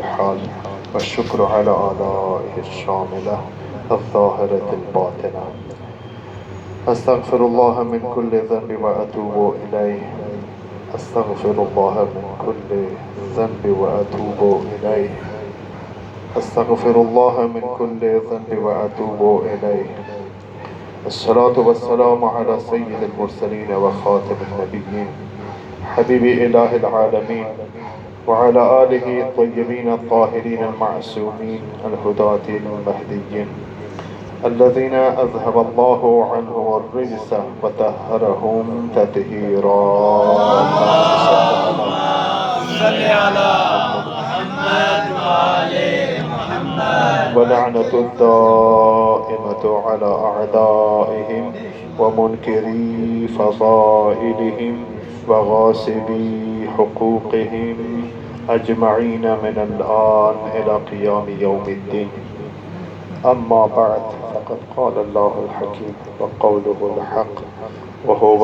الحال والشكر على آلائه الشاملة الظاهرة الباطنة. أستغفر الله من كل ذنب وأتوب إليه. أستغفر الله من كل ذنب وأتوب إليه. أستغفر الله من كل ذنب وأتوب إليه. الصلاة والسلام على سيد المرسلين وخاتم النبيين حبيب إله العالمين وعلى آله الطيبين الطاهرين المعصومين الهداة المهديين الذين أذهب الله عنهم الرجس وطهرهم تطهيرا. صل على محمد وآل محمد. ولعنة الدائمة على أعدائهم ومنكري فضائلهم وغاصبي حقوقهم أجمعين من الآن إلى قيام يوم الدين. أما بعد فقد قال الله الحكيم وقوله الحق وهو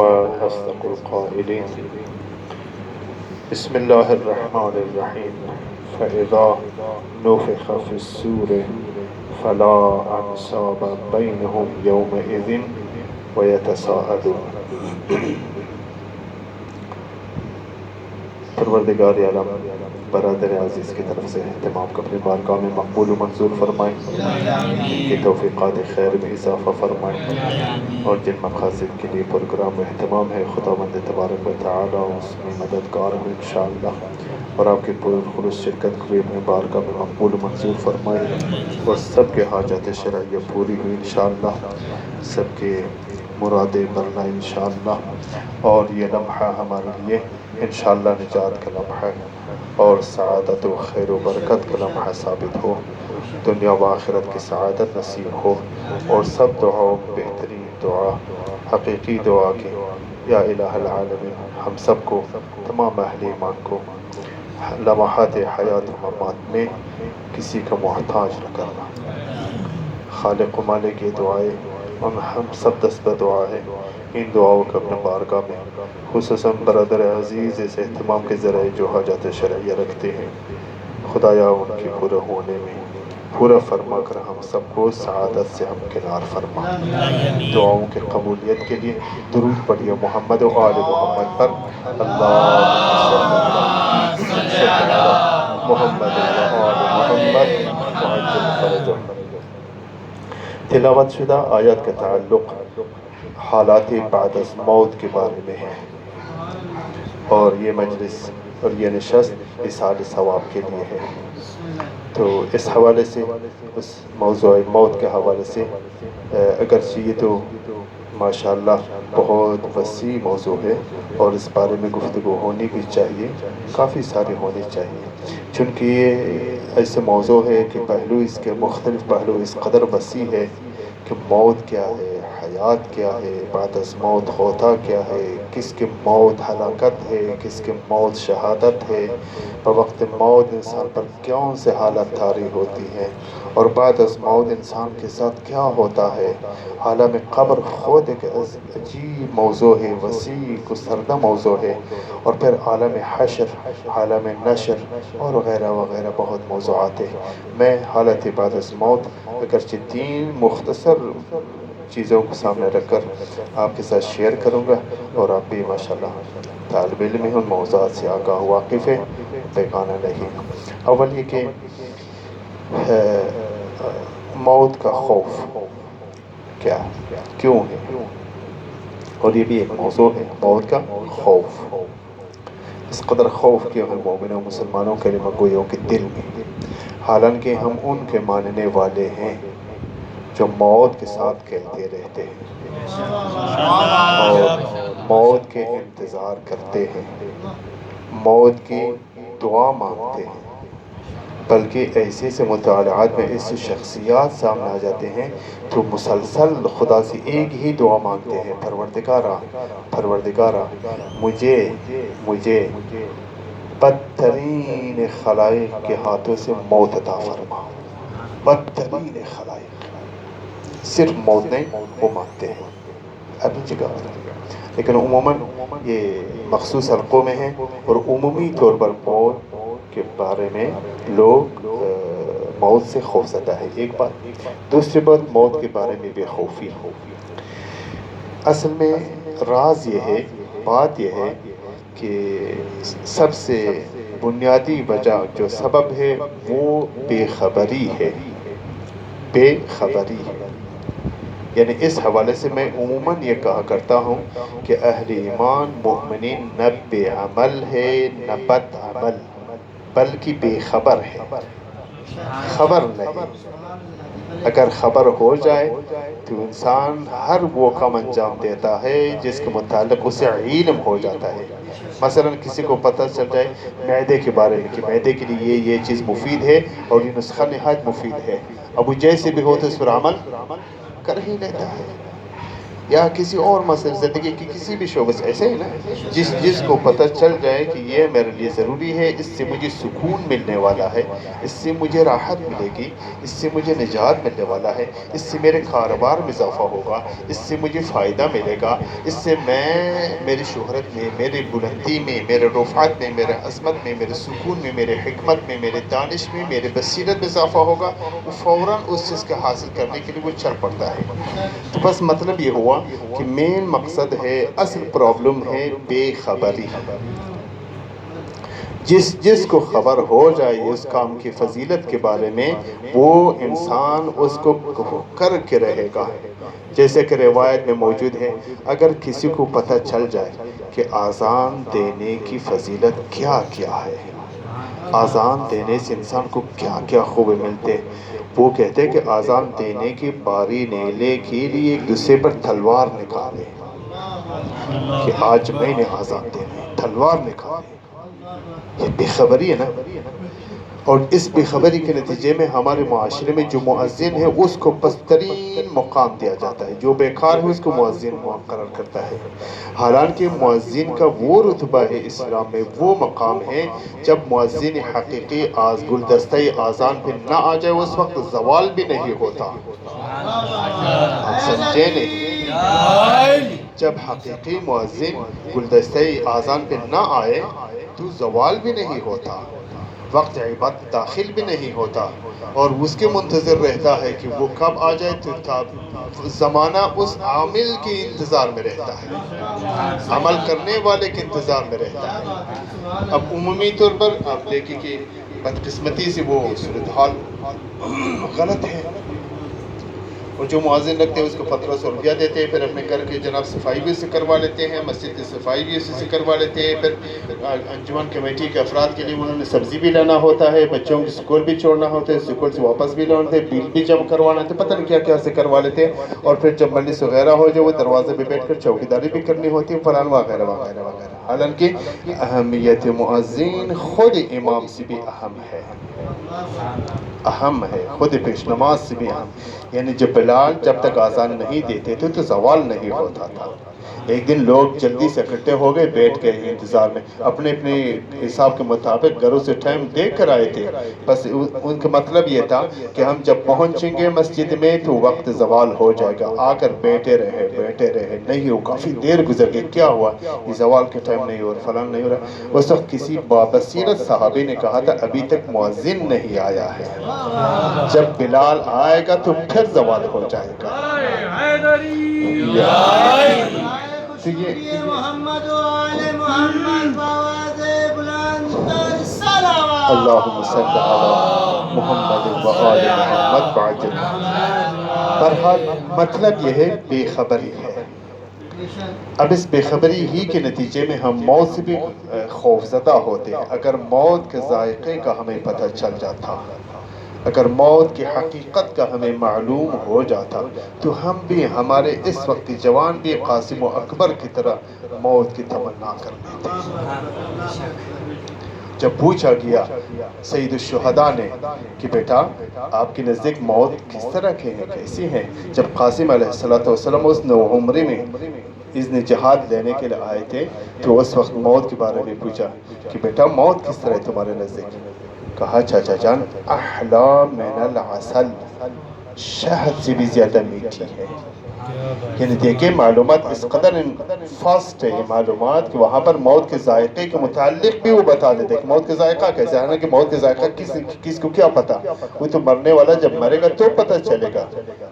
أصدق القائلين. بسم الله الرحمن الرحيم. فإذا نفخ في الصور فلا أنساب بينهم يومئذ ويتساءلون. پروردگار عالم برادر عزیز کی طرف سے اہتمام کو اپنی بارگاہ میں مقبول و منظور فرمائیں، ان کی توفیقات خیر میں اضافہ فرمائیں، اور جن مقاصد کے لیے پروگرام و اہتمام ہے خداوند تبارک و تعالی اس میں مددگار ہوں انشاءاللہ، اور آپ کی پرخلوص شرکت کو بھی اپنی بارگاہ میں مقبول و منظور فرمائیں، اور سب کے حاجات شرعیہ پوری ہوئی انشاءاللہ، سب کے مرادیں برنا انشاءاللہ، اور یہ لمحہ ہمارے لیے انشاءاللہ نجات کا لمحہ اور سعادت و خیر و برکت کا لمحہ ثابت ہو، دنیا و آخرت کی سعادت نصیب ہو، اور سب دعاؤں بہترین دعا حقیقی دعا کی یا الہ العالمین ہم سب کو تمام اہل ایمان کو لمحات حیات و ممات میں کسی کا محتاج نہ کرنا۔ خالق و مالک یہ دعائیں ہم سب دست بدعا ہے، ان دعاؤں کو اپنے بارگاہ میں خصوصاً برادر عزیز اس اہتمام کے ذرائع جو حاجات شرعیہ رکھتے ہیں، خدایا ان کے پورا ہونے میں پورا فرما کر ہم سب کو سعادت سے ہمکنار فرما۔ دعاؤں کے قبولیت کے لیے درود پڑھیے محمد و آل محمد پر، اللہم صل علی محمد و آل محمد وعجل فرجهم۔ تلاوت شدہ آیات کا تعلق حالات بعد از موت کے بارے میں ہے، اور یہ مجلس اور یہ نشست اصحال ثواب کے لیے ہے، تو اس حوالے سے اس موضوع موت کے حوالے سے اگرچہ یہ تو ماشاءاللہ بہت وسیع موضوع ہے اور اس بارے میں گفتگو ہونی بھی چاہیے، کافی ساری ہونی چاہیے، چونکہ یہ ایسے موضوع ہے کہ پہلو اس کے مختلف پہلو اس قدر وسیع ہے کہ موت کیا ہے، حیات کیا ہے، بعد از موت ہوتا کیا ہے، کس کی موت ہلاکت ہے، کس کی موت شہادت ہے، بوقت موت انسان پر کون سے حالت طاری ہوتی ہیں، اور بعد از موت انسان کے ساتھ کیا ہوتا ہے۔ عالم قبر خود ایک عجیب موضوع ہے، وسیع گستردہ موضوع ہے، اور پھر عالم حشر، عالم نشر اور وغیرہ وغیرہ بہت موضوعات ہیں۔ میں حالت بعد از موت اگرچہ 3 مختصر چیزوں کو سامنے رکھ کر آپ کے ساتھ شیئر کروں گا، اور آپ بھی ماشاءاللہ طالب علم ہیں، ان موضوعات سے آگاہ واقف ہے، بیگانہ نہیں۔ اول یہ کہ موت کا خوف کیا ہے، کیوں ہے، اور یہ بھی ایک موضوع ہے، موت کا خوف۔ اس قدر خوف کیوں ہے مومنوں مسلمانوں کلمہ گویوں کے دل میں، حالانکہ ہم ان کے ماننے والے ہیں جو موت کے ساتھ کہتے رہتے ہیں اور موت کے انتظار کرتے ہیں، موت کی دعا مانگتے ہیں، بلکہ ایسے سے مطالعات میں ایسی شخصیات سامنے آ جاتے ہیں تو مسلسل خدا سے ایک ہی دعا مانگتے ہیں، پروردگارا مجھے بدترین خلائق کے ہاتھوں سے موت عطا فرما، بدترین خلائق، صرف موت نہیں وہ مانگتے ہیں اپنی جگہ پر، لیکن عموماً یہ مخصوص حلقوں میں ہے، اور عمومی طور پر موت کے بارے میں لوگ موت سے خوف زدہ ہے، ایک بات۔ دوسری بات، موت کے بارے میں بے خوفی ہو۔ اصل میں راز یہ ہے، بات یہ ہے کہ سب سے بنیادی وجہ جو سبب ہے وہ بے خبری ہے، بے خبری ہے۔ یعنی اس حوالے سے میں عموماً یہ کہا کرتا ہوں کہ اہل ایمان مومنین نہ بے عمل ہے نہ بد عمل، بلکہ بے خبر ہے، خبر نہیں۔ اگر خبر ہو جائے تو انسان ہر وہ کام انجام دیتا ہے جس کے متعلق اسے علم ہو جاتا ہے۔ مثلا کسی کو پتہ چل جائے معدے کے بارے میں کہ معدے کے لیے یہ چیز مفید ہے اور یہ نسخہ نہایت مفید ہے، اب وہ جیسے بھی ہو تو اس پر عمل کر ہی لیتا ہے۔ یا کسی اور مسئلہ زندگی کی کسی بھی شعبے سے ایسے ہی نا، جس کو پتہ چل جائے کہ یہ میرے لیے ضروری ہے، اس سے مجھے سکون ملنے والا ہے، اس سے مجھے راحت ملے گی، اس سے مجھے نجات ملنے والا ہے، اس سے میرے کاروبار میں اضافہ ہوگا، اس سے مجھے فائدہ ملے گا، اس سے میں میری شہرت میں، میری بلندی میں، میرے رفعت میں، میرے عظمت میں، میرے سکون میں، میرے حکمت میں، میرے دانش میں، میرے بصیرت میں اضافہ ہوگا، وہ فوراً اس چیز کا حاصل کرنے کے لیے وہ چل پڑتا ہے۔ تو بس مطلب یہ ہوا کہ مین مقصد ہے، اصل پرابلم ہے بے خبری۔ جس کو خبر ہو جائے اس کام کی فضیلت کے بارے میں، وہ انسان اس کو کر کے رہے گا۔ جیسے کہ روایت میں موجود ہے، اگر کسی کو پتہ چل جائے کہ آذان دینے کی فضیلت کیا کیا ہے، آذان دینے سے انسان کو کیا کیا خوبی ملتے، وہ کہتے ہیں کہ آذان دینے کی باری نیلے کے لیے ایک دوسرے پر تلوار نکالے کہ آج میں نے آذان دینے، تلوار نکالے۔ یہ بے خبری ہے نا، اور اس بے خبری کے نتیجے میں ہمارے معاشرے میں جو مؤذن ہے اس کو پسترین مقام دیا جاتا ہے، جو بیکار ہے اس کو مؤذن مقرر کرتا ہے۔ حالانکہ مؤذن کا وہ رتبہ ہے اسلام میں، وہ مقام ہے، جب مؤذن حقیقی گلدستہ آذان پہ نہ آ جائے اس وقت زوال بھی نہیں ہوتا۔ آپ سمجھے نہیں؟ جب حقیقی مؤذن گلدستہ آذان پہ نہ آئے تو زوال بھی نہیں ہوتا، وقت عبادت داخل بھی نہیں ہوتا، اور اس کے منتظر رہتا ہے کہ وہ کب آ جائے، تو زمانہ اس عامل کے انتظار میں رہتا ہے، عمل کرنے والے کے انتظار میں رہتا ہے۔ اب عمومی طور پر آپ دیکھیں کہ بدقسمتی سے وہ صورتحال غلط ہے، اور جو مؤذن رکھتے ہیں اس کو 1500 روپیہ دیتے ہیں، پھر اپنے گھر کی جناب صفائی بھی اسے کروا لیتے ہیں، مسجد کی صفائی بھی اسے کروا لیتے ہیں، پھر انجمن کمیٹی کے افراد کے لیے انہوں نے سبزی بھی لانا ہوتا ہے، بچوں کی سکول بھی چھوڑنا ہوتا ہے، سکول سے واپس بھی لانا ہوتا ہے، بل بھی جمع کروانا ہوتا ہے، پتہ نہیں کیا کیا سے کروا لیتے ہیں، اور پھر جب مجلس وغیرہ ہو جائے وہ دروازے پہ بیٹھ کر چوکیداری بھی کرنی ہوتی ہے، فلان وغیرہ وغیرہ وغیرہ۔ حالانکہ اہمیت مؤذن خود امام سے بھی اہم ہے، اہم ہے، خود پیش نماز سے بھی اہم۔ یعنی بلال جب تک آذان نہیں دیتے تھے تو زوال نہیں ہوتا تھا۔ ایک دن لوگ جلدی سے اکٹھے ہو گئے، بیٹھ گئے انتظار میں، اپنے اپنے حساب کے مطابق گھروں سے ٹائم دے کر آئے تھے، بس ان کا مطلب یہ تھا کہ ہم جب پہنچیں گے مسجد میں تو وقت زوال ہو جائے گا، آ کر بیٹھے رہے، نہیں ہو، کافی دیر گزر گئی، کیا ہوا، یہ زوال کے ٹائم نہیں ہو رہا، فلان نہیں ہو رہا۔ اس وقت کسی بابصیرت صحابی نے کہا تھا ابھی تک مؤذن نہیں آیا ہے، جب بلال آئے گا تو پھر زوال ہو جائے گا۔ تو یہ محمد و آل محمد بآواز بلند صلوات۔ اللہم صلی علی محمد و آل محمد وعجل۔ بہرحال مطلب یہ ہے بے خبری ہے۔ اب اس بے خبری ہی کے نتیجے میں ہم موت سے بھی خوف زدہ ہوتے ہیں۔ اگر موت کے ذائقے کا ہمیں پتہ چل جاتا، اگر موت کی حقیقت کا ہمیں معلوم ہو جاتا تو ہم بھی، ہمارے اس وقت جوان بھی قاسم و اکبر کی طرح موت کی تمنا کر لیتے۔ جب پوچھا گیا سید الشہداء نے کہ بیٹا آپ کے نزدیک موت کس طرح کی ہے، کیسی ہے، جب قاسم علیہ السلام اس نوعمری میں اذن جہاد لینے کے لیے آئے تھے تو اس وقت موت کے بارے میں پوچھا کہ بیٹا موت کس طرح ہے تمہارے نزدیک، کہا چاچا جان احلا من العسل، شہد سے بھی زیادہ میٹھی ہے۔ یعنی دیکھیں معلومات اس قدر فاسٹ ہے یہ معلومات کہ وہاں پر موت کے ذائقے کے متعلق بھی وہ بتا دیتے کہ موت کے ذائقہ کیسے ہے نا کہ موت کے ذائقہ کس کو کیا پتا، وہ تو مرنے والا جب مرے گا تو پتہ چلے گا،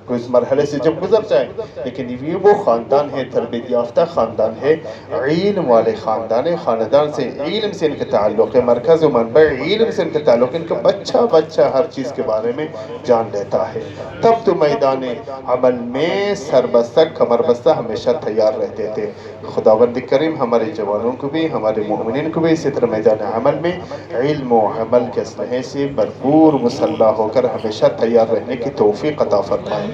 کوئی اس مرحلے سے جب گزر جائے. لیکن یہ وہ خاندان ہے، تربیت یافتہ خاندان ہے، علم والے خاندان ہے، خاندان سے علم سے ان کے تعلق ہے، مرکز و منبع علم سے ان کے تعلق ہے، ان کا بچہ ہر چیز کے بارے میں جان لیتا ہے. تب تو میدان عمل میں سربستہ کمر بستہ ہمیشہ تیار رہتے تھے. خداوند کریم ہمارے جوانوں کو بھی، ہمارے مومنین کو بھی اسی طرح میدان عمل میں علم و عمل کے اسلحے سے بھرپور مسلح ہو کر ہمیشہ تیار رہنے کی توفیق عطا فرمائے.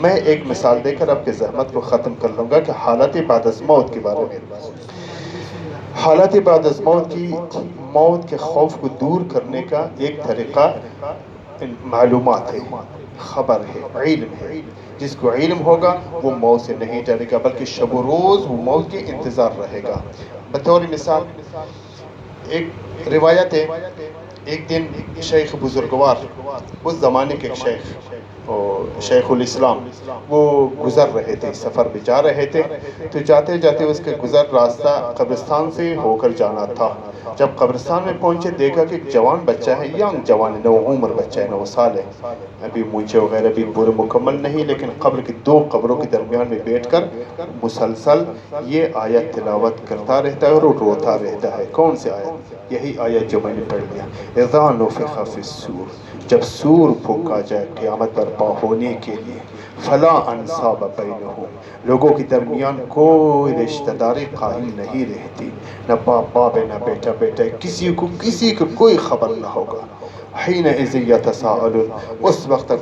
میں ایک مثال دے کر آپ کی زحمت کو ختم کر لوں گا کہ حالت بعد از موت کے بارے میں. حالت بعد از موت کے خوف کو دور کرنے کا ایک طریقہ معلومات ہے، خبر ہے، علم ہے. جس کو علم ہوگا وہ موت سے نہیں ڈرے گا بلکہ شب و روز وہ موت کے انتظار رہے گا. بطور مثال ایک روایت ہے، ایک دن شیخ بزرگوار، اس زمانے کے شیخ الاسلام، وہ گزر رہے تھے، سفر پہ جا رہے تھے. تو جاتے جاتے اس کے گزر راستہ قبرستان سے ہو کر جانا تھا. جب قبرستان میں پہنچے دیکھا کہ ایک جوان بچہ ہے، ینگ جوان، 9 عمر بچہ ہے، 9 سال ہے، ابھی مونچھے وغیرہ بھی پورے مکمل نہیں، لیکن قبر کی 2 قبروں کے درمیان میں بیٹھ کر مسلسل یہ آیت تلاوت کرتا رہتا ہے اور روتا رہتا ہے. کون سی آیت؟ یہی آیت جو میں نے پڑھ دیا، اذا نفخ فی الصور، جب سور پھونکا جائے قیامت برپا ہونے کے لیے، فلا انصاب بینہم، لوگوں کے درمیان کوئی رشتہ داری قائم نہیں رہتی، نہ باپ ہے نہ بیٹا ہے، کسی کو کوئی خبر نہ ہوگا. حینئذ یتساءلون، اس وقت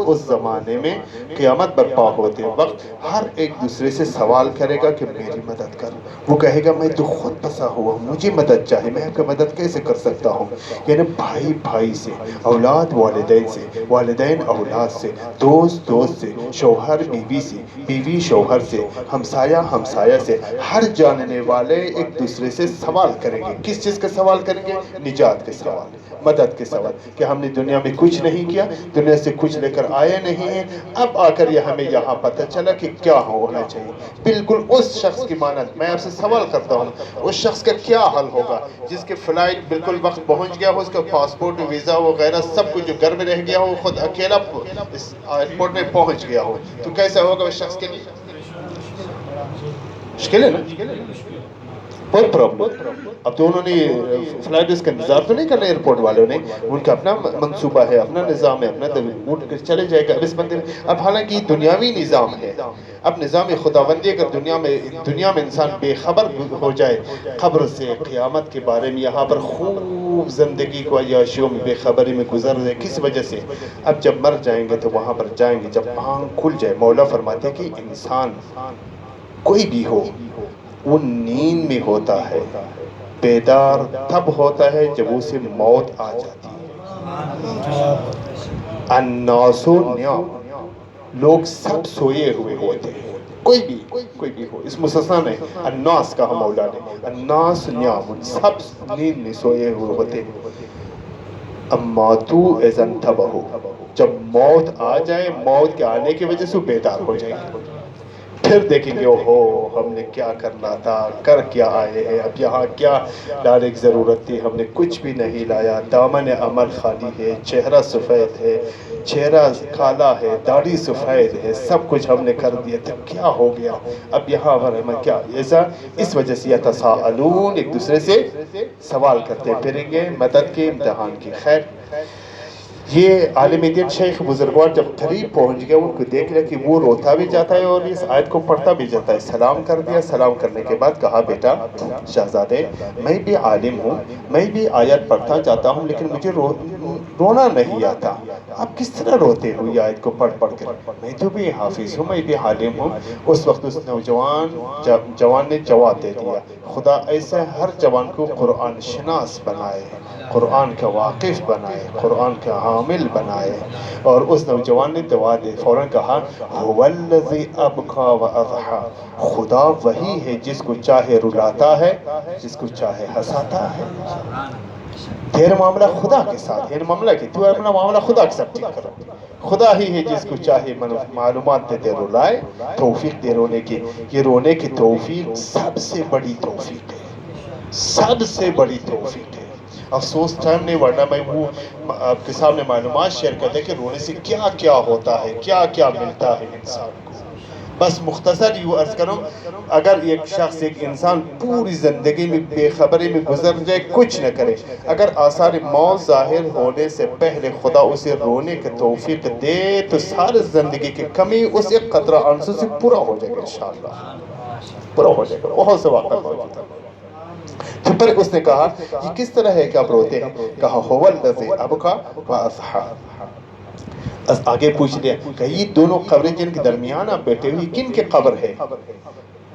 اس زمانے میں قیامت برپا ہوتے وقت ہر ایک دوسرے سے سوال کرے گا کہ میری مدد کر. وہ کہے گا میں تو خود پھنسا ہوا ہوں، مجھے مدد چاہیے، میں آپ کی مدد کیسے کر سکتا ہوں. یعنی بھائی سے، اولاد والدین سے، والدین اولاد سے، دوست سے، شوہر بیوی سے، بیوی شوہر سے، ہمسایہ سے، ہر جاننے والے ایک دوسرے سے سوال کریں گے. کس چیز کا سوال کریں گے؟ نجات کے سوال، مدد کے سوال، کہ ہم نے دنیا میں کچھ نہیں کیا، دنیا سے کچھ لے کر آئے نہیں ہیں، اب آ کر یہ ہمیں یہاں پتہ چلا کہ کیا ہونا چاہیے. بالکل اس شخص کی مانند میں آپ سے سوال کرتا ہوں، اس شخص کا کیا حل ہوگا جس کے فلائٹ بالکل وقت پہنچ گیا ہو، اس کا پاسپورٹ ویزا وغیرہ سب کچھ جو گھر میں رہ گیا ہو، خود اکیلا اس ایئرپورٹ میں پہنچ گیا ہو، تو کیسا ہوگا اس شخص کے لیے؟ مشکل ہے نا، بہت پرابلم. اب تو انہوں نے فلائٹ اس کا انتظار تو نہیں کرنا ایئرپورٹ والوں نے، ان کا اپنا منصوبہ ہے، اپنا نظام ہے، اپنا اٹھ کر چلے جائے گا. اب اس بندے اب حالانکہ یہ دنیاوی نظام ہے، اب نظام خداوندی اگر دنیا میں انسان بے خبر ہو جائے قبر سے، قیامت کے بارے میں، یہاں پر خوب زندگی کو عیاشیوں میں بے خبری میں گزر رہے، کس وجہ سے؟ اب جب مر جائیں گے تو وہاں پر جائیں گے، جب آنکھ کھل جائے، مولا فرماتے ہیں کہ انسان کوئی بھی ہو وہ نیند میں ہوتا ہے، بیدار تب ہوتا ہے جب اسے موت آ جاتی ہے. الناس نیام، لوگ سب سوئے ہوئے ہوتے ہیں، کوئی بھی ہو، اس مستثنیٰ نہیں، الناس کہا مولا نے، الناس نیام، سب نیند میں سوئے ہوئے ہوتے ہیں. اماتو اذا انتبہوا، جب موت آ جائے، موت کے آنے کی وجہ سے بیدار ہو جائیں گے، پھر دیکھیں گے اوہو ہم نے کیا کرنا تھا، کر کیا آئے ہیں، اب یہاں کیا لانے کی ضرورت تھی، ہم نے کچھ بھی نہیں لایا، دامن عمل خالی ہے، چہرہ سفید ہے، چہرہ کالا ہے، داڑھی سفید ہے، سب کچھ ہم نے کر دیا تھا، کیا ہو گیا، اب یہاں پر ہمیں کیا. ایسا اس وجہ سے یتساءلون، ایک دوسرے سے سوال کرتے پھریں گے مدد کے، امتحان کی. خیر، یہ عالم دین شیخ بزرگوار جب قریب پہنچ گیا، ان کو دیکھ لیا کہ وہ روتا بھی جاتا ہے اور اس آیت کو پڑھتا بھی جاتا ہے. سلام کر دیا، سلام کرنے کے بعد کہا بیٹا شہزادے، میں بھی عالم ہوں، میں بھی آیت پڑھتا جاتا ہوں، لیکن مجھے رونا نہیں آتا. آپ کس طرح روتے ہو یہ آیت کو پڑھ کر؟ میں تو بھی حافظ ہوں، میں بھی عالم ہوں. اس وقت اس جوان نے جواب دے دیا، خدا ایسے ہر جوان کو قرآن شناس بنائے، قرآن کا واقف بنائے، قرآن کا حامل بنائے. اور اس نوجوان نے دعا دے فوراً کہا، هو الذی ابکا و اضحا، خدا وہی ہے جس کو چاہے رلاتا ہے، جس کو چاہے ہنساتا ہے. تیرا معاملہ خدا کے ساتھ ہے، معاملہ کہ تو اپنا معاملہ خدا کے ساتھ ٹھیک کرو. خدا ہی ہے جس کو چاہے معلومات دے رولائے، توفیق دے رونے کی. یہ رونے کی توفیق سب سے بڑی توفیق ہے، سب سے بڑی توفیق ہے. افسوس ٹائم نہیں، ورنہ میں وہ آپ کے سامنے معلومات شیئر کرتے کہ رونے سے کیا کیا ہوتا ہے، کیا کیا ملتا ہے انسان کو. بس مختصر یوں عرض کروں، اگر ایک شخص، ایک انسان پوری زندگی میں بے خبری میں گزر جائے، کچھ نہ کرے، اگر آثار موت ظاہر ہونے سے پہلے خدا اسے رونے کی توفیق دے تو ساری زندگی کی کمی اس ایک قطرہ آنسو سے پورا ہو جائے گا انشاءاللہ، پورا ہو جائے گا. بہت سے واقعات موجود ہیں. تو پھر اس نے کہا یہ کس طرح ہے کہ آپ روتے ہیں؟ کہا هو الذی ابکا و اضحا. آگے پوچھ لیا کہ یہ دونوں قبریں جن کے درمیان آپ بیٹھے ہوئی کن کی قبر ہے؟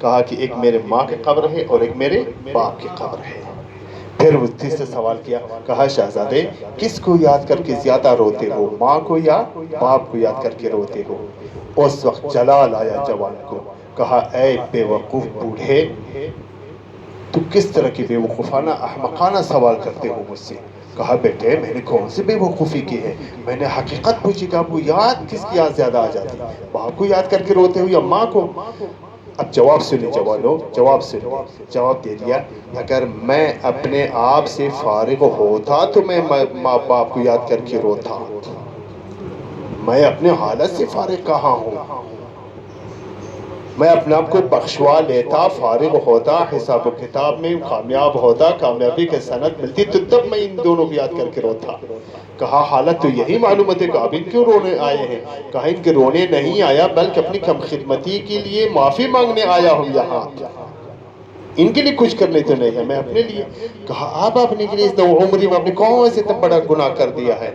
کہا کہ ایک میرے ماں کی قبر ہے اور ایک میرے باپ کی قبر ہے. پھر وہ تیسرے سوال کیا، کہا شہزادے کس کو یاد کر کے زیادہ روتے ہو، ماں کو یا باپ کو یاد کر کے روتے ہو؟ اس وقت جلال آیا جوان کو. کہا اے بے وقوف بوڑھے، تو کس طرح کی بے وقوفانہ احمقانہ سوال کرتے ہو مجھ سے؟ کہا بیٹے میں نے کون سی بے وقوفی کی ہے، میں نے حقیقت پوچھی کہ آپ کو یاد کس کی یاد زیادہ آ جاتی، باپ کو یاد کر کے روتے ہو یا ماں کو؟ اب جواب سنیں جوانو، جواب سنیں. جواب دے دیا اگر میں اپنے آپ سے فارغ ہوتا تو میں ماں باپ کو یاد کر کے روتا، میں اپنے حالت سے فارغ کہاں ہوں؟ میں اپنے آپ کو بخشوا لیتا، فارغ ہوتا، حساب و کتاب میں کامیاب ہوتا، کامیابی کے سند ملتی تو تب میں ان دونوں کو یاد کر کے روتا. کہا حالت تو یہی معلومات ہے کہ اب ان کیوں رونے آئے ہیں؟ کہا ان کے رونے نہیں آیا بلکہ اپنی کم خدمتی کے لیے معافی مانگنے آیا ہوں یہاں. ان کے لیے کچھ کرنے تو نہیں ہے، میں اپنے لیے. کہا آپ اپنے کے لیے اس عمری میں اپنے کون سے اتنا بڑا گناہ کر دیا ہے؟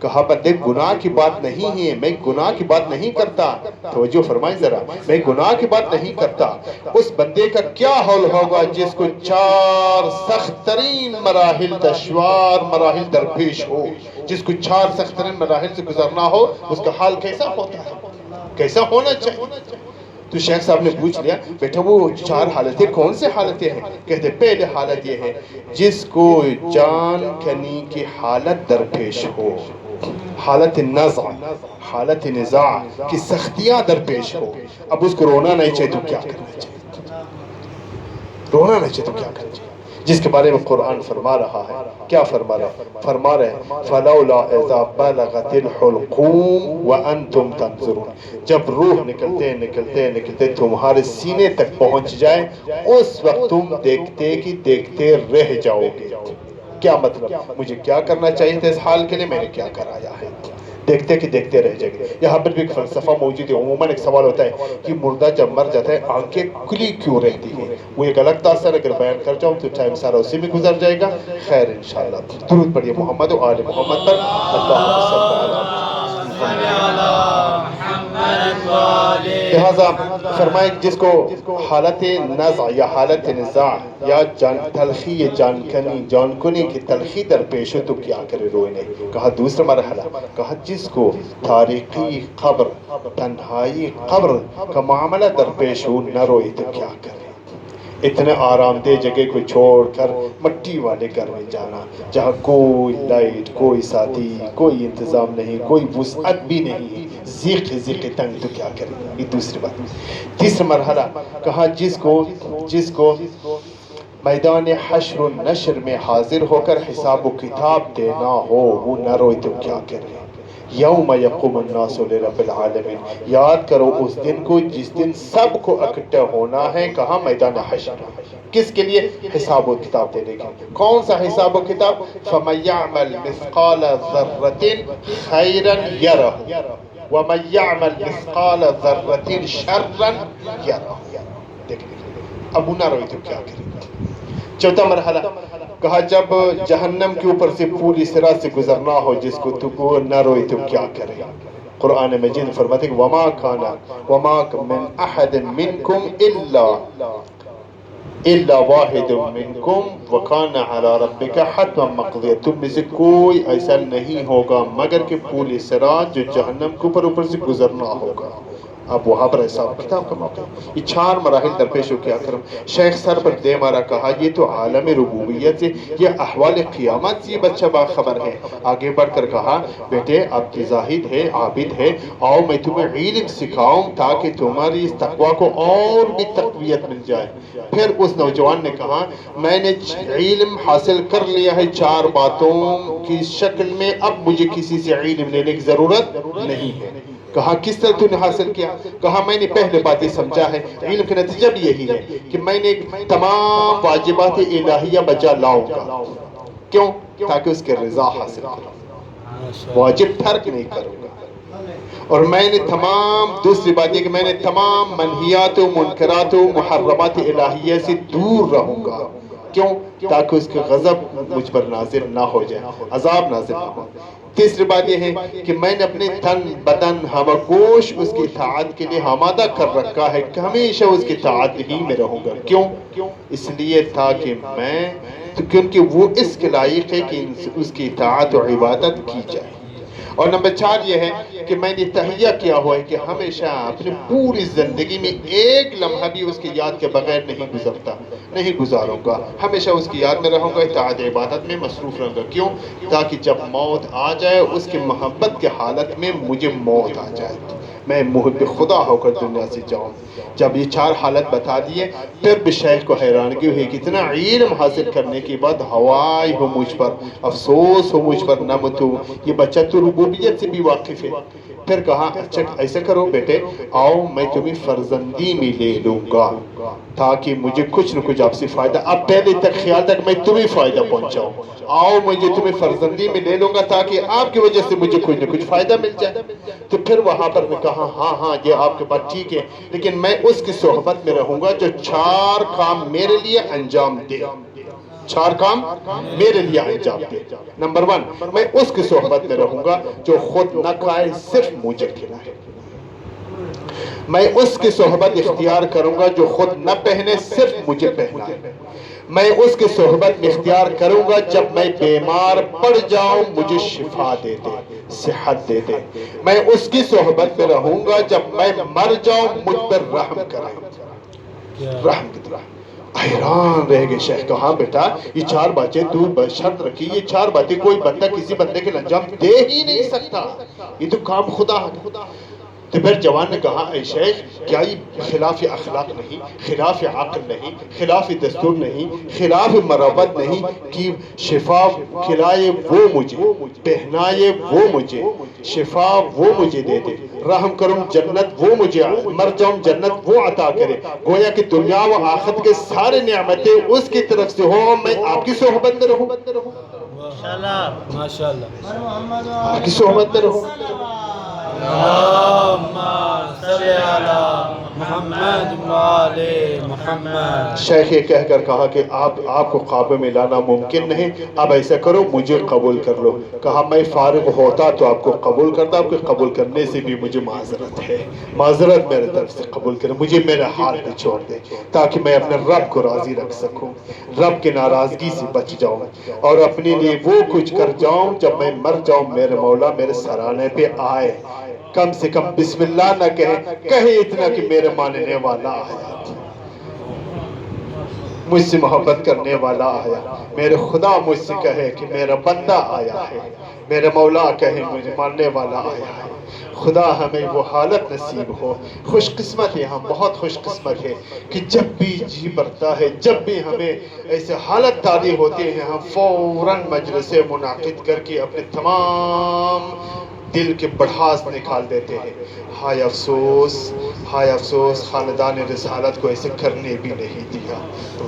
کہا بندے گناہ کی بات نہیں ہے، میں گناہ کی بات نہیں کرتا. توجہ فرمائیں ذرا، میں گناہ کی بات نہیں کرتا. اس بندے کا کیا حال ہوگا جس کو 4 سخت ترین مراحل، دشوار مراحل درپیش ہو، جس کو 4 سخت ترین مراحل سے گزرنا ہو، اس کا حال کیسا ہوتا ہے، کیسا ہونا چاہیے؟ تو شیخ صاحب نے پوچھ لیا بیٹا وہ 4 حالتیں کون سے حالتیں ہیں؟ کہتے پہلے حالت یہ ہے جس کو جان کنی کی حالت درپیش ہو، حالت نزع، حالت نزاع کی سختیاں درپیش ہو. اب اس کو رونا نہیں چاہیے تو کیا کرنا چاہیے؟ رونا نہیں چاہیے تو کیا کرنا چاہیے؟ جس کے بارے میں قرآن فرما رہا ہے، کیا فرما رہا ہے؟ فرما رہے ہیں فَلَوْلَا إِذَا بَلَغَتِ الْحُلْقُومَ وَأَنْتُمْ تَنْظُرُونَ. جب روح نکلتے تمہارے سینے تک پہنچ جائے اس وقت تم دیکھتے رہ جاؤ گے. کیا مطلب؟ مجھے کیا کرنا چاہیے تھا اس حال کے لیے، میں نے کیا کرایا ہے؟ دیکھتے رہ جائیں گے. یہاں پر بھی ایک فلسفہ موجود ہے. عموماً ایک سوال ہوتا ہے کہ مردہ جب مر جاتا ہے آنکھیں کھلی کیوں رہتی ہیں؟ وہ ایک الگ تاثر اگر بیان کر جاؤں تو ٹائم سارا اسی میں گزر جائے گا. خیر انشاءاللہ درود پڑھیے محمد و آل محمد پر. اللہم صلی لہذا فرمائے جس کو حالت نزع یا حالت نزاع یا تلخی یا جان کنی کی تلخی درپیش ہو تو کیا کرے روئے؟ کہا دوسرا مرحلہ، کہا جس کو تاریخی قبر، تنہائی قبر کا معاملہ درپیش ہو نہ روئے تو کیا کرے؟ اتنے آرام دہ جگہ کو چھوڑ کر مٹی والے گھر میں جانا جہاں کوئی لائٹ، کوئی ساتھی، کوئی انتظام نہیں، کوئی وسعت بھی نہیں، زیق تنگ تو کیا کرے؟ یہ دوسری بات. تیسرا مرحلہ کہا جس کو میدان حشر و نشر میں حاضر ہو کر حساب و کتاب دینا ہو وہ نہ روئے تو کیا کرے؟ یوم یقوم الناس لرب العالمین. یاد کرو اس دن کو جس دن سب کو اکٹھا ہونا ہے. کہاں؟ میدان حشر. کس کے لیے؟ حساب و کتاب دینے کے. کون سا حساب و کتاب؟ فَمَن يَعْمَلْ مِثْقَالَ ذَرَّةٍ خَيْرًا يَرَهُ وَمَن يَعْمَلْ مِثْقَالَ ذَرَّةٍ شَرًّا يَرَهُ. دیکھیں اب نہ روئے تو کیا کرے؟ چوتھا مرحلہ کہا جب جہنم کے اوپر سے پوری صراط سے گزرنا ہو جس کو تو کو نہ روئے تو کیا کرے؟ قرآن مجید فرماتے ہیں وَمَا مِنْ أَحَدٍ مِّنْكُمْ إِلَّا وَاحِدٌ مِّنْكُمْ وَكَانَ عَلَى رَبِّكَ حَتْمًا مَقْضِيًّا. تم میں سے کوئی ایسا نہیں ہوگا مگر کہ پوری صراط جو جہنم کے اوپر سے گزرنا ہوگا. اب وہاں پر حساب کتاب کا موقع. یہ 4 مراحل درپیش ہو کیا کرم. شیخ سر پر دے مارا کہا یہ تو عالم ربوبیت سے، یہ احوال قیامت سے یہ بچہ باخبر ہے. آگے بڑھ کر کہا بیٹے آپ کی زاہد ہے، عابد ہے، آؤ میں تمہیں علم سکھاؤں تاکہ تمہاری اس تقوی کو اور بھی تقویت مل جائے. پھر اس نوجوان نے کہا میں نے علم حاصل کر لیا ہے 4 باتوں کی شکل میں، اب مجھے کسی سے علم لینے کی ضرورت نہیں ہے. کہا کس طرح تو نے حاصل کیا؟ کہا میں نے پہلے بات یہ سمجھا ہے، علم کا نتیجہ بھی یہی ہے کہ میں نے تمام واجبات الہیہ بجا لاؤں گا. کیوں؟ تاکہ اس کے رضا حاصل کروں، واجب ترک نہیں کروں گا. اور میں نے دوسری بات یہ کہ میں نے تمام منہیات و منکرات و محرمات الہیہ سے دور رہوں گا. کیوں؟ تاکہ اس کے غضب مجھ پر نازل نہ ہو جائے، عذاب نازل نہ ہو. تیسری بات یہ ہے کہ میں نے اپنے تن بدن ہوا گوش اس کی اطاعت کے لیے آمادہ کر رکھا ہے کہ ہمیشہ اس کی اطاعت ہی میں رہوں گا. کیوں؟ اس لیے تاکہ کیونکہ وہ اس کے لائق ہے کہ اس کی اطاعت و عبادت کی جائے. اور نمبر 4 یہ ہے کہ میں نے تہیہ کیا ہوا ہے کہ ہمیشہ اپنی پوری زندگی میں ایک لمحہ بھی اس کی یاد کے بغیر نہیں گزاروں گا. ہمیشہ اس کی یاد میں رہوں گا، اطاعت عبادت میں مصروف رہوں گا. کیوں؟ تاکہ جب موت آ جائے اس کی محبت کے حالت میں مجھے موت آ جائے، میں محب خدا ہو کر دنیا سے جاؤں. جب یہ 4 حالت بتا دیے پھر بھی شیخ کو حیرانگی ہوئی کہ اتنا علم حاصل کرنے کے بعد ہوائی ہو مجھ پر، افسوس ہو مجھ پر نہ تو یہ بچہ تو ربوبیت سے بھی واقف ہے. پھر کہا اچھا ایسا کرو بیٹے، آؤ میں تمہیں فرزندی میں لے لوں گا تاکہ مجھے کچھ نہ کچھ آپ سے فائدہ، اب پہلے تک خیال تک میں تمہیں فائدہ پہنچاؤں. آؤ مجھے تمہیں فرزندی میں لے لوں گا تاکہ آپ کی وجہ سے مجھے کچھ نہ کچھ فائدہ مل جائے. تو پھر وہاں پر میں کہا ہاں یہ آپ کے بات ٹھیک ہے، لیکن میں اس کی صحبت میں رہوں گا جو 4 کام میرے لیے انجام دے. 4 کام میرے لیے انجام دے. نمبر 1 میں اس کی صحبت میں رہوں گا جو خود نہ کھائے صرف مجھے کھلائے. میں اس کی صحبت اختیار کروں گا جو خود نہ پہنے صرف مجھے پہنائے. میں اس کی صحبت اختیار کروں گا جب میں بیمار پڑ جاؤں مجھے شفا دے دے، صحت دے دے. میں اس کی صحبت میں رہوں گا جب میں مر جاؤں مجھ پر رحم کرے، رحم کی طرح. حیران رہ گئے شیخ. کہا بیٹا یہ 4 باتیں تو شرط رکھی، یہ 4 باتیں کوئی بندہ کسی بندے کے انجام دے ہی نہیں سکتا، یہ تو کام خدا ہے. تو پھر جوان نے کہا اے شیخ کیا یہ خلاف اخلاق نہیں، خلاف عقل نہیں، خلاف دستور نہیں، خلاف مروت نہیں کہ شفا کھلائے وہ مجھے، پہنائے وہ مجھے، شفا وہ مجھے دے دے، رحم کروں جنت وہ مجھے، مر جاؤں جنت وہ عطا کرے. گویا کہ دنیا و آخرت کے سارے نعمتیں اس کی طرف سے ہوں، میں آپ کی صحبت میں رہوں، ماشاءاللہ آپ کی صحبت میں رہوں. شیخ یہ کہہ کر کہا کہ آپ کو خواب میں لانا ممکن نہیں، اب ایسا کرو مجھے قبول کر لو. کہا میں فارغ ہوتا تو آپ کو قبول کرتا، آپ کو قبول کرنے سے بھی مجھے معذرت ہے، معذرت میرے طرف سے قبول کریں، مجھے میرا حال پہ چھوڑ دے تاکہ میں اپنے رب کو راضی رکھ سکوں، رب کی ناراضگی سے بچ جاؤں اور اپنے لیے وہ کچھ کر جاؤں جب میں مر جاؤں میرے مولا میرے سرانے پہ آئے. کم سے کم بسم اللہ نہ کہے اتنا کہ میرے ماننے والا آیا، مجھ سے محبت کرنے والا آیا. میرے خدا مجھ سے کہے کہ میرا بندہ آیا ہے، میرے مولا کہے مجھے ماننے والا آیا ہے. خدا ہمیں وہ حالت نصیب ہو. خوش قسمت ہے، ہم بہت خوش قسمت ہے کہ جب بھی جی بڑھتا ہے، جب بھی ہمیں ایسے حالت تاری ہوتی ہے، ہم فوراً مجلس منعقد کر کے اپنے تمام دل کے بڑھاس نکال دیتے ہیں. ہائے افسوس، ہائے افسوس خاندان رسالت کو ایسے کرنے بھی نہیں دیا،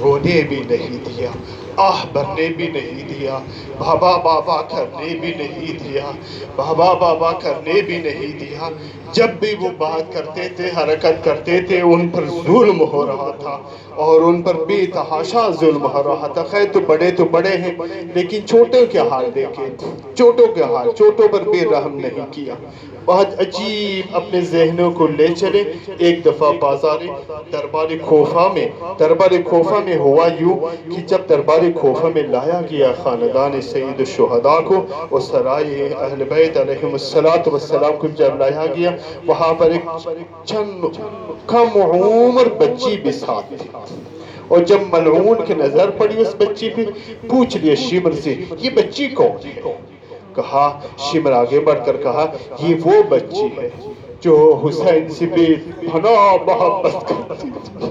رونے بھی نہیں دیا، آہ بھرنے بھی نہیں دیا، بابا بابا کرنے بھی نہیں دیا، بابا بابا کرنے بھی نہیں دیا. جب بھی وہ بات کرتے تھے، حرکت کرتے تھے، ان پر ظلم ہو رہا تھا اور ان پر بے تحاشا ظلم ہو رہا تھا. خیر تو بڑے ہیں لیکن چھوٹوں کے حال دیکھیں، چھوٹوں کے حال، چھوٹوں پر بھی رحم نہیں. نہیں کیا. بہت عجیب اپنے ذہنوں کو لے چلے. ایک دفعہ بازار دربار کوفہ میں ہوا یوں کہ جب دربار کوفہ میں لایا گیا خاندان سید الشہداء کو اور سرائے اہل بیت علیہم السلام کو جب لایا گیا، وہاں پر ایک چند کم عمر بچی بھی ساتھ تھی. اور جب ملعون کی نظر پڑی اس بچی پہ، پوچھ لیا شمر سے یہ بچی کون ہے؟ کہا شمر آگے بڑھ کر کہا یہ وہ بچی ہے جو حسین سے بے پناہ محبت کرتی تھی،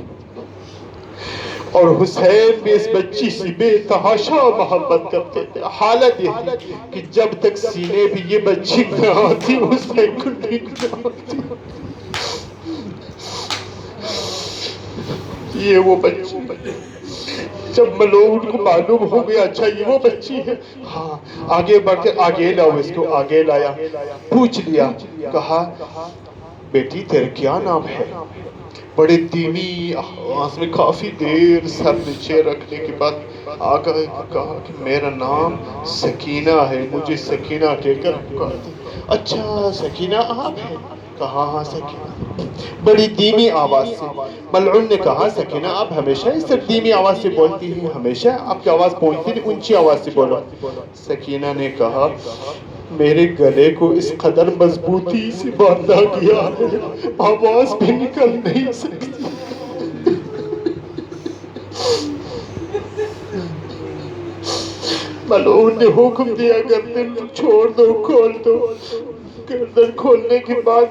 اور حسین بھی اس بچی سے بے تحاشا محبت کرتے تھے. حالت یہ تھی کہ جب تک سینے بھی یہ بچی نہ آتی حسین کو ٹھیک نہ آتی. یہ وہ بچی. جب ملعون کو معلوم ہو گیا اچھا یہ وہ بچی ہے، ہاں آگے بڑھ کے آگے لاؤ اس کو. آگے لایا، پوچھ لیا، کہا بیٹی تیرا کیا نام ہے؟ بڑے دھیمی آواز میں کافی دیر سر نیچے رکھنے کے بعد آقا کہا کہ میرا نام سکینہ ہے، مجھے سکینہ کہہ کر پکارتے. اچھا سکینہ آپ ہیں؟ کہا ہاں سکینہ. بڑی دھیمی آواز سے. ملعون نے کہا سکینہ آپ ہمیشہ اس طرح دھیمی آواز سے بولتی ہیں، ہمیشہ آپ کی آواز پہنچتی نہیں، اونچی آواز سے بولو. سکینہ نے کہا میرے گلے کو اس قدر مضبوطی سے باندھا گیا ہے آواز بھی نکل نہیں سکتی. ملعون نے حکم دیا گردن چھوڑ دو، کھول دو. گردن کھولنے کے بعد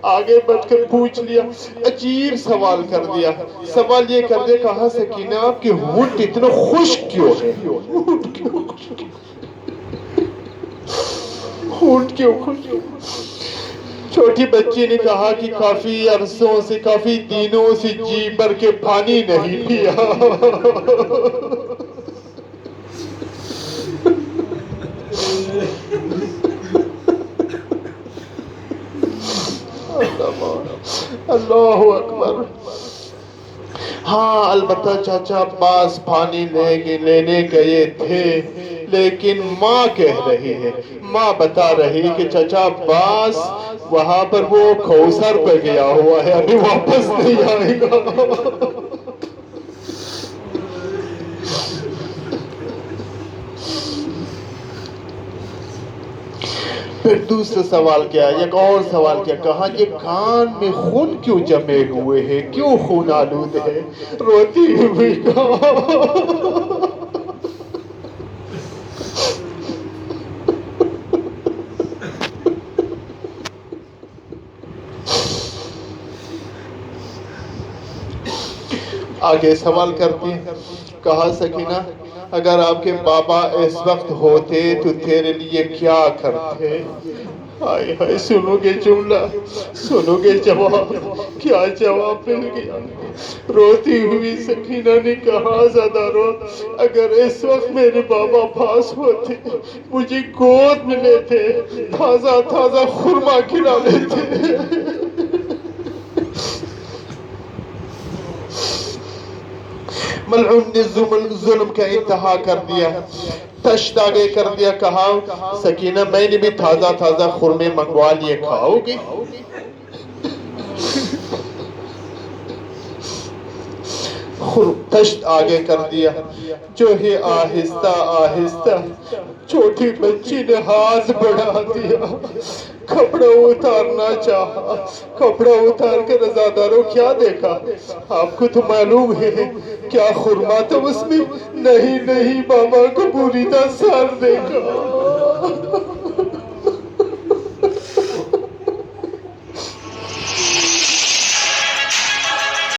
آگے بڑھ کر پوچھ لیا، عجیب سوال کر دیا. سوال یہ کر دیا، کہا سکینہ آپ کے ہونٹ اتنا خشک کیوں ہے؟ ہونٹ کیوں خشک؟ چھوٹی بچی نے کہا کہ کافی عرصوں سے، کافی دنوں سے جی بھر کے پانی نہیں پیا. اللہ اکبر. ہاں البتہ چاچا عباس پانی لینے گئے تھے، لیکن ماں کہہ رہی ہے، ماں بتا رہی کہ چاچا عباس وہاں پر وہ کوثر پہ گیا ہوا ہے، ابھی واپس نہیں آئے گا. پھر دوسرا سوال کیا، ایک اور سوال کیا، کہا یہ کان میں خون کیوں جمے ہوئے ہیں، کیوں خون آلود ہے؟ روتی ہوئی کہا آگے سوال کرتی ہے، کہا سکینہ اگر آپ کے بابا اس وقت ہوتے تو تیرے لیے کیا کرتے؟ ہائے ہائے سنو گے جملہ، سنو گے جواب، کیا جواب مل گیا. روتی ہوئی سکینہ نے کہا زیادہ رو، اگر اس وقت میرے بابا پاس ہوتے مجھے گود میں لیتے، تازہ تازہ خرما کھلا لیتے. ملعون نے ظلم کا انتہا کر دیا، تشت آگے کر دیا. کہا سکینہ میں نے بھی تازہ تازہ خرمے منگوا لیے، کھاؤ گے؟ تشت آگے کر دیا. جو ہی آہستہ آہستہ چھوٹی بچی نے ہاتھ بڑھا دیا، کپڑا اتارنا چاہا. کپڑا اتار کر رضاداروں کیا دیکھا؟ آپ کو تو معلوم ہے کیا خرما تھا اس میں؟ نہیں بابا کو پوری طرح سر دیکھا.